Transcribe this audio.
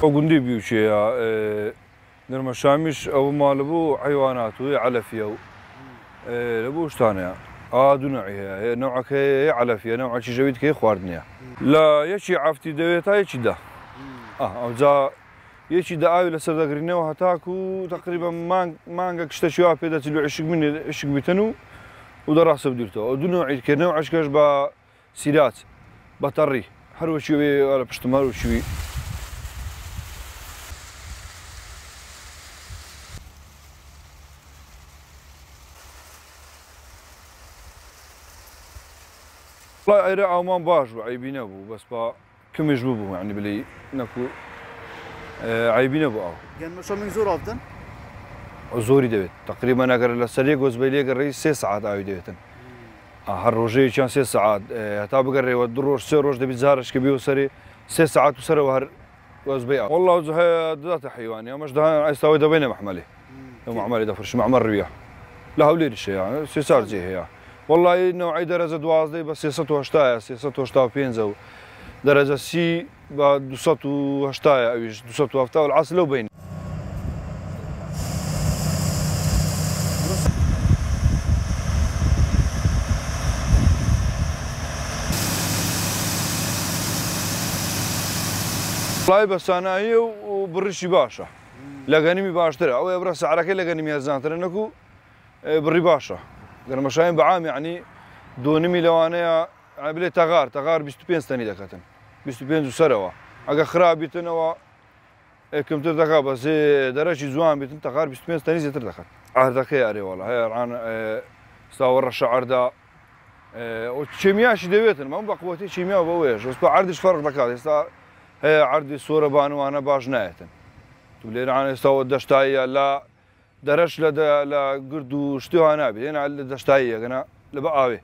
قندي بيوشيا نرمى شامش أو مالبو حيوانات وهي علفية لبوش تانية دو نوعها نوعك هي علفية نوعك جويد كي خواردنيا لا يشي عفتي دويتا يشي ده أو زا يشي ده آوي لسر دقرينه وهتاكو تقريبا مانجا كشتشوا بيدا تلو عشق بيتنو ودراسة بديرتو دو نوعي كي نوعك كاش با سيرات بطري هرو شوي ولا بشتمار وشوي والله أي رأى ما باش عيبين أبو بس با كم يجبوه يعني بلي نكو عيبين أبو يعني شو من زور أفضل؟ زوري دبت تقريبا أقدر للسريع جوز بيلي أقدر 6 ساعات أوي دبتن هالروجي كان 6 ساعات هتا بقدر يودروش 6 روج دبي زهرش كبيو سري 6 ساعات وسري وهر جوز بيع والله زه ذات حيوان يا مش ده يستوي دبينا محمله يوم عملي دفرش معمر رياح لا هولي الشيء يعني 6 ساعات زي هي والله نوعي درجة دوازدي بس 680 بينزو درجة سي بعد 280 أو 270 والعصر لو بين والله بس أنا هي وبرشي باشا لقانيمي باشتري أو يبرس على كل لقانيمي هزان ترى إنكو بري باشا قال مشاين بعام يعني دونمي لو أنا بلي تغار 25 سنة دكتن 25 سنة أجا خراب بيتنا كم تردك بس درجة زوان بيتن تغار 25 سنة زي تردك عهدك يا أري والله هي عن استوى الشعر ده وشيمياء شي دبيتن ما بقوتي شيمياء بويش بس عردش فرق دكات استا هي عردي صورة بانو أنا باش نايتن تقولي أنا استوى الدشتاية لا درش لا قردو شتوها نابي هنا على الدشتاية أنا لبقاوي